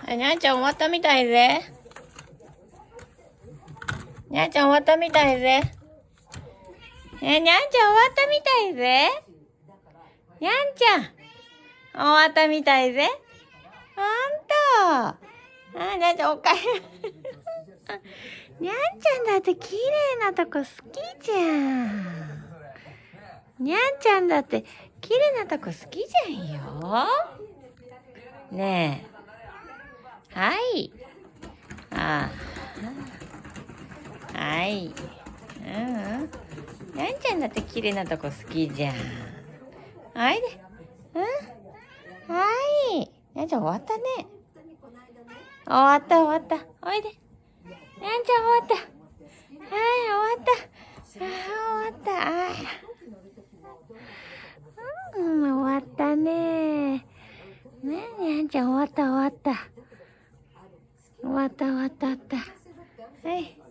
にゃんちゃん終わったみたいぜ。にゃんちゃん終わったみたいぜ。にゃんちゃん終わったみたいぜ。にゃんちゃん終わったみたいぜ。ほんと。にゃんちゃんおかえり。にゃんちゃんだって綺麗なとこ好きじゃん。にゃんちゃんだって綺麗なとこ好きじゃんよ。ねえ。はい。はい。にゃんちゃんだって綺麗なとこ好きじゃん。はいで。はい。にゃんちゃん終わったね。終わった。おいで。にゃんちゃん終わった。はい、終わった。終わったね。ね、にゃんちゃん終わった。終わった。はい。